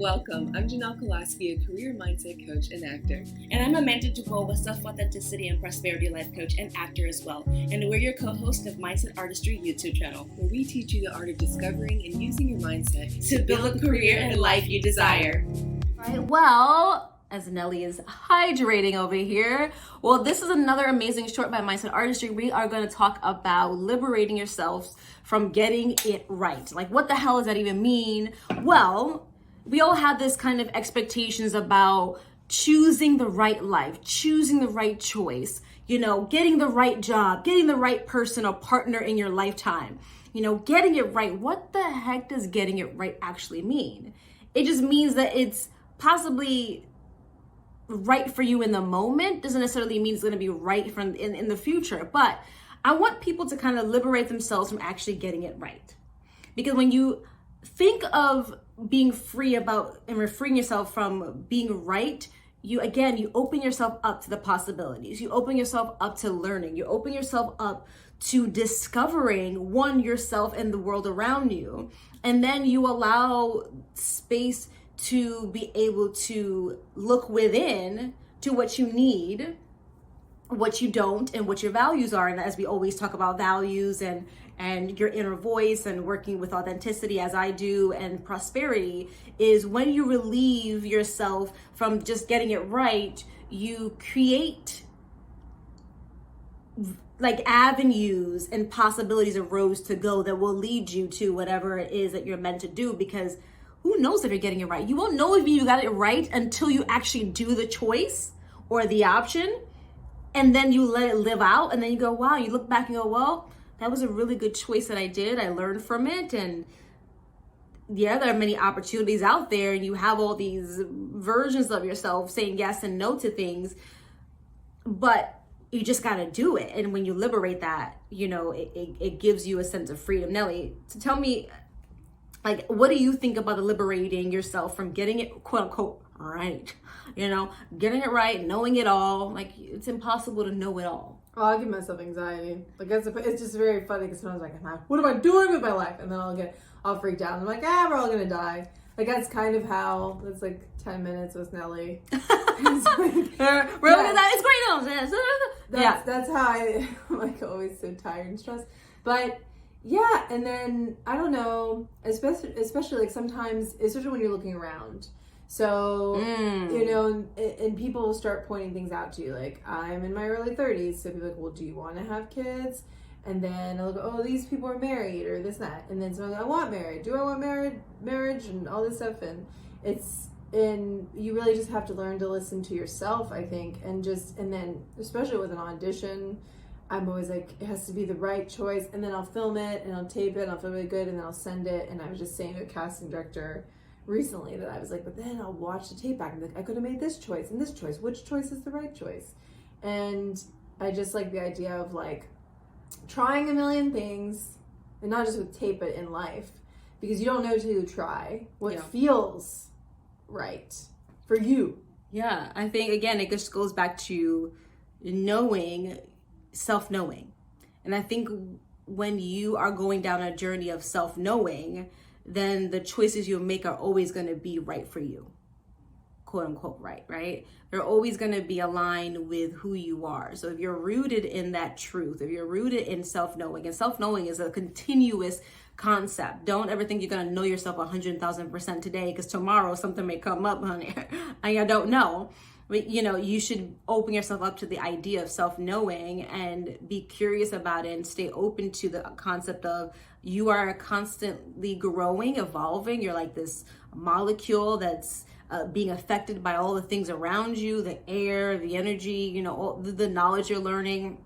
Welcome. I'm Janelle Kolaski, a career mindset coach and actor. And I'm Amanda Dubois, a self-authenticity and prosperity life coach and actor as well. And we're your co-host of Mindset Artistry YouTube channel, where we teach you the art of discovering and using your mindset to build a career and life you desire. Right. Well, as Nelly is hydrating over here, well, this is another amazing short by Mindset Artistry. We are going to talk about liberating yourselves from getting it right. Like, what the hell does that even mean? Well, we all have this kind of expectations about choosing the right life, choosing the right choice, getting the right job, getting the right person or partner in your lifetime, getting it right. What the heck does getting it right actually mean? It just means that it's possibly right for you in the moment. Doesn't necessarily mean it's going to be right in the future. But I want people to kind of liberate themselves from actually getting it right. Because when you think of being free about and freeing yourself from being right, you open yourself up to the possibilities. You open yourself up to learning. You open yourself up to discovering yourself and the world around you. And then you allow space to be able to look within to what you need, what you don't, and what your values are. And as we always talk about values and your inner voice and working with authenticity as I do and prosperity, is when you relieve yourself from just getting it right, you create like avenues and possibilities of roads to go that will lead you to whatever it is that you're meant to do. Because who knows if you're getting it right? You won't know if you got it right until you actually do the choice or the option, and then you let it live out, and then you go, wow, you look back and go, well, that was a really good choice that I did. I learned from it. And yeah, there are many opportunities out there, and you have all these versions of yourself saying yes and no to things, but you just got to do it. And when you liberate that, it gives you a sense of freedom. Nelly, so tell me, like, what do you think about liberating yourself from getting it, quote unquote, right? Getting it right, knowing it all. Like, it's impossible to know it all. Oh, I give myself anxiety. Like, it's just very funny because sometimes what am I doing with my life? And then I'll get all freaked out. I'm like, we're all gonna die. Like, that's kind of how, that's like 10 minutes with Nelly. It's like, we're all gonna die. It's great. That's how I'm like always so tired and stressed. But yeah, and then I don't know, especially like sometimes, especially when you're looking around. So, and people will start pointing things out to you. Like, I'm in my early 30s. So people are like, well, do you want to have kids? And then I'll go, oh, these people are married or this, that. And then so I want married. Do I want marriage and all this stuff? And you really just have to learn to listen to yourself, I think. And then especially with an audition, I'm always like, it has to be the right choice. And then I'll film it and I'll tape it and I'll feel really good. And then I'll send it. And I was just saying to a casting director recently that I was like, but then I'll watch the tape back and be like, I could have made this choice and this choice. Which choice is the right choice? And I just like the idea of like trying a million things, and not just with tape, but in life, because you don't know till you try what feels right for you. Yeah, I think again, it just goes back to self-knowing. And I think when you are going down a journey of self-knowing, then the choices you make are always going to be right for you, quote unquote, right? They're always going to be aligned with who you are. So if you're rooted in that truth, if you're rooted in self-knowing, and self-knowing is a continuous concept. Don't ever think you're going to know yourself 100,000% today, because tomorrow something may come up, honey. I don't know. But, you should open yourself up to the idea of self-knowing and be curious about it and stay open to the concept of you are constantly growing, evolving. You're like this molecule that's being affected by all the things around you, the air, the energy, all the knowledge you're learning,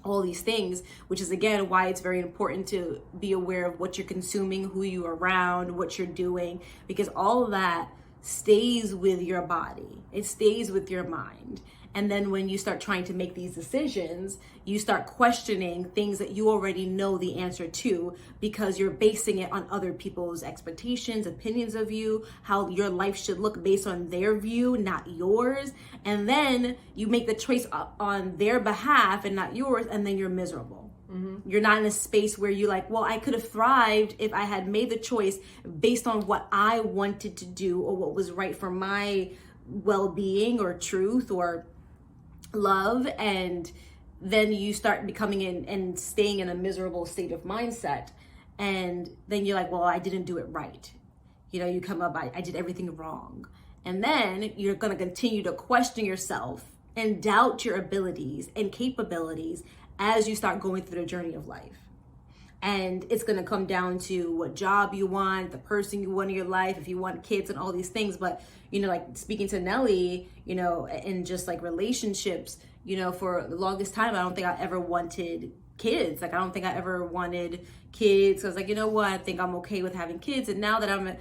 all these things, which is again why it's very important to be aware of what you're consuming, who you're around, what you're doing, because all of that stays with your body. It stays with your mind. And then when you start trying to make these decisions, you start questioning things that you already know the answer to, because you're basing it on other people's expectations, opinions of you, how your life should look based on their view, not yours. And then you make the choice on their behalf and not yours, and then you're miserable. You're not in a space where you're like, well, I could have thrived if I had made the choice based on what I wanted to do or what was right for my well-being or truth or love. And then you start becoming and staying in a miserable state of mindset. And then you're like, well, I didn't do it right. You come up, I did everything wrong. And then you're going to continue to question yourself and doubt your abilities and capabilities as you start going through the journey of life. And it's going to come down to what job you want, the person you want in your life, if you want kids and all these things. But, like speaking to Nelly, and just like relationships, for the longest time, I don't think I ever wanted kids. Like, I don't think I ever wanted kids. I was like, you know what? I think I'm okay with having kids. And now that I'm,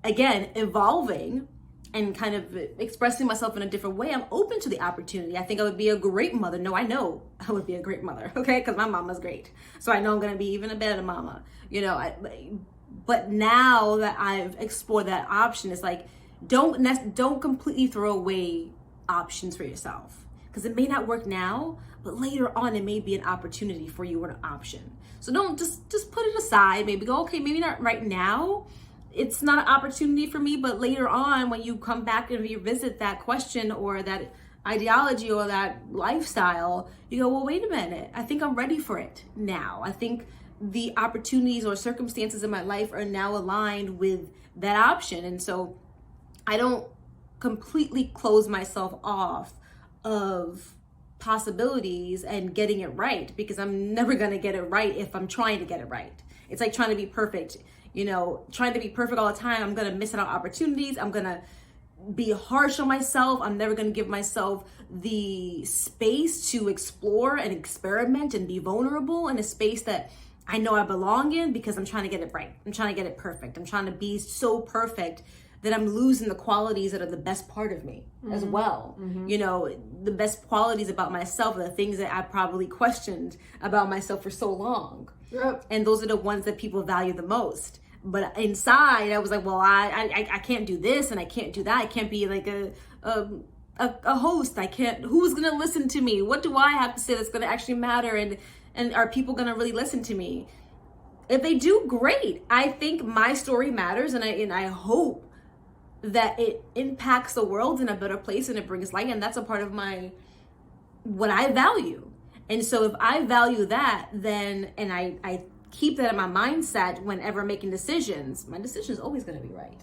again, evolving and kind of expressing myself in a different way, I'm open to the opportunity. I think I would be a great mother. No, I know I would be a great mother, okay? Because my mama's great. So I know I'm going to be even a better mama, but now that I've explored that option, it's like, don't completely throw away options for yourself. Because it may not work now, but later on, it may be an opportunity for you or an option. So don't just put it aside. Maybe go, okay, maybe not right now. It's not an opportunity for me, but later on, when you come back and revisit that question or that ideology or that lifestyle, you go, well, wait a minute. I think I'm ready for it now. I think the opportunities or circumstances in my life are now aligned with that option. And so I don't completely close myself off of possibilities and getting it right, because I'm never going to get it right if I'm trying to get it right. It's like trying to be perfect. Trying to be perfect all the time, I'm going to miss out on opportunities. I'm going to be harsh on myself. I'm never going to give myself the space to explore and experiment and be vulnerable in a space that I know I belong in, because I'm trying to get it right. I'm trying to get it perfect. I'm trying to be so perfect that I'm losing the qualities that are the best part of me as well. The best qualities about myself are the things that I probably questioned about myself for so long. Yep. And those are the ones that people value the most. But inside, I was like, well, I can't do this and I can't do that. I can't be like a host. I can't. Who's gonna listen to me? What do I have to say that's gonna actually matter? And are people gonna really listen to me? If they do, great. I think my story matters, and I hope that it impacts the world in a better place and it brings light. And that's a part of what I value. And so if I value that, then, and I keep that in my mindset whenever making decisions, my decision is always going to be right.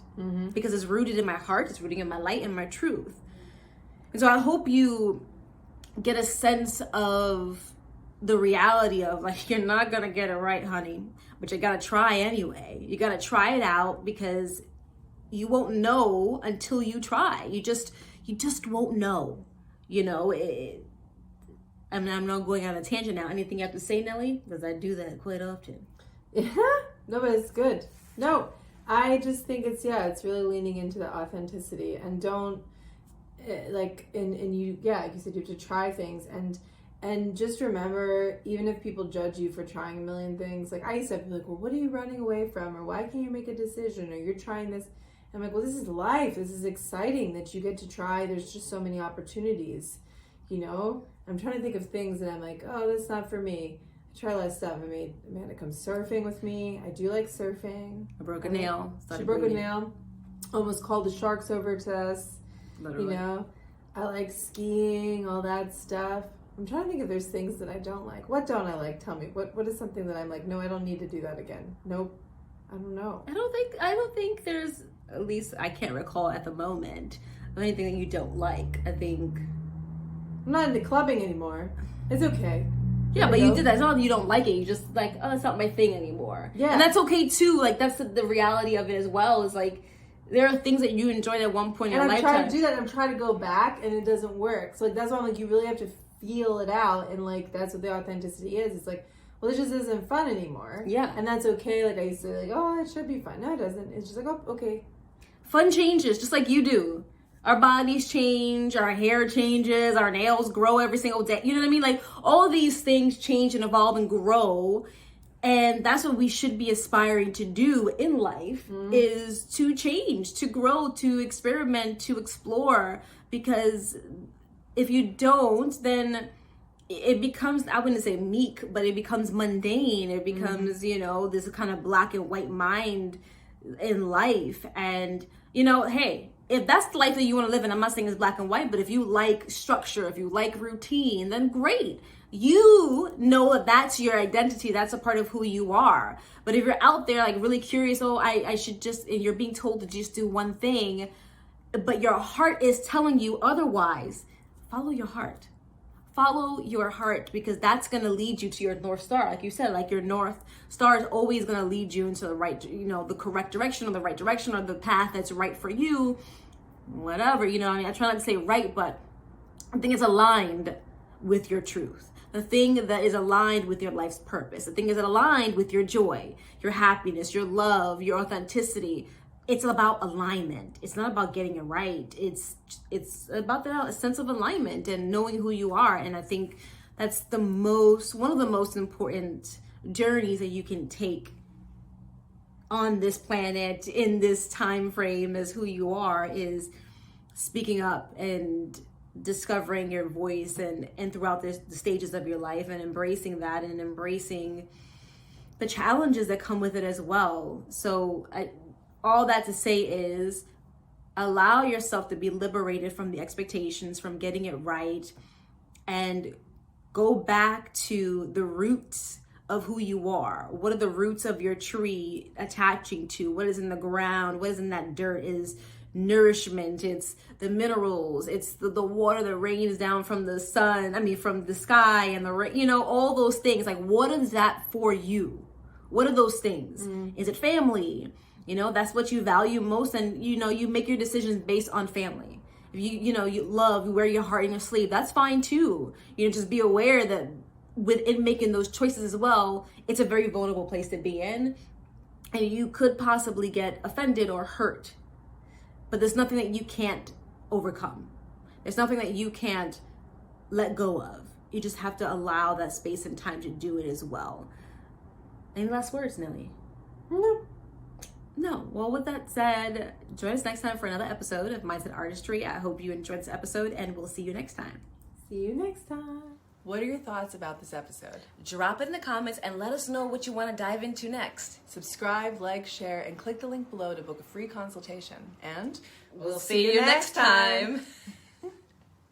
Because it's rooted in my heart, it's rooted in my light and my truth. And so I hope you get a sense of the reality of, like, you're not going to get it right, honey, but you got to try anyway. You got to try it out, because you won't know until you try. You just won't know, I'm not going on a tangent now. Anything you have to say, Nelly? Because I do that quite often. Yeah, no, but it's good. No, I just think it's really leaning into the authenticity, and don't like you said, you have to try things, and just remember, even if people judge you for trying a million things, like I used to be like, well, what are you running away from, or why can't you make a decision, or you're trying this. I'm like, well, this is life. This is exciting that you get to try. There's just so many opportunities, I'm trying to think of things that I'm like, oh, that's not for me. I try a lot of stuff. I made Amanda come surfing with me. I do like surfing. I broke a nail. She broke a nail. Almost called the sharks over to us. Literally. I like skiing, all that stuff. I'm trying to think if there's things that I don't like. What don't I like? Tell me. What is something that I'm like, no, I don't need to do that again. Nope. I don't know. I don't think there's, at least I can't recall at the moment, of anything that you don't like. I think I'm not into clubbing anymore. It's okay. Yeah, but you did that. It's not that you don't like it. You just like, oh, it's not my thing anymore. Yeah. And that's okay too. Like, that's the reality of it as well, is like, there are things that you enjoyed at one point in your lifetime. And I'm trying to do that. I'm trying to go back, and it doesn't work. So like, that's why I'm like, you really have to feel it out, and like, that's what the authenticity is. It's like, well, it just isn't fun anymore. Yeah. And that's okay. Like, I used to like, oh, it should be fun. No, it doesn't. It's just like, oh, okay. Fun changes, just like you do. Our bodies change, our hair changes, our nails grow every single day. You know what I mean? Like, all of these things change and evolve and grow. And that's what we should be aspiring to do in life, is to change, to grow, to experiment, to explore. Because if you don't, then it becomes, I wouldn't say meek, but it becomes mundane. It becomes, you know, this kind of black and white mind in life. And, you know, hey, if that's the life that you want to live in, I'm not saying it's black and white, but if you like structure, if you like routine, then great. You know that that's your identity. That's a part of who you are. But if you're out there like really curious, oh, I should just, and you're being told to just do one thing, but your heart is telling you otherwise, follow your heart. Follow your heart, because that's going to lead you to your North Star. Like you said, like your North Star is always going to lead you into the right, you know, the correct direction, or the right direction, or the path that's right for you, whatever, you know. I mean, I try not to say right, but I think it's aligned with your truth. The thing that is aligned with your life's purpose. The thing is aligned with your joy, your happiness, your love, your authenticity. It's about alignment. It's not about getting it right. It's about the sense of alignment and knowing who you are. And I think that's one of the most important journeys that you can take on this planet in this time frame, as who you are, is speaking up and discovering your voice and throughout the stages of your life, and embracing that, and embracing the challenges that come with it as well. So all that to say is, allow yourself to be liberated from the expectations, from getting it right, and go back to the roots of who you are. What are the roots of your tree attaching to? What is in the ground? What is in that dirt is nourishment. It's the minerals. It's the water that rains down from the sun. I mean, from the sky, and you know, all those things. Like, what is that for you? What are those things? Is it family? You know, that's what you value most, and you know, you make your decisions based on family. If you know, you wear your heart in your sleeve, that's fine too. You know, just be aware that within making those choices as well, it's a very vulnerable place to be in, and you could possibly get offended or hurt. But there's nothing that you can't overcome. There's nothing that you can't let go of. You just have to allow that space and time to do it as well. Any last words, Nelly? No. Well, with that said, join us next time for another episode of Mindset Artistry. I hope you enjoyed this episode, and we'll see you next time. See you next time. What are your thoughts about this episode? Drop it in the comments and let us know what you want to dive into next. Subscribe, like, share, and click the link below to book a free consultation. And We'll see you next time.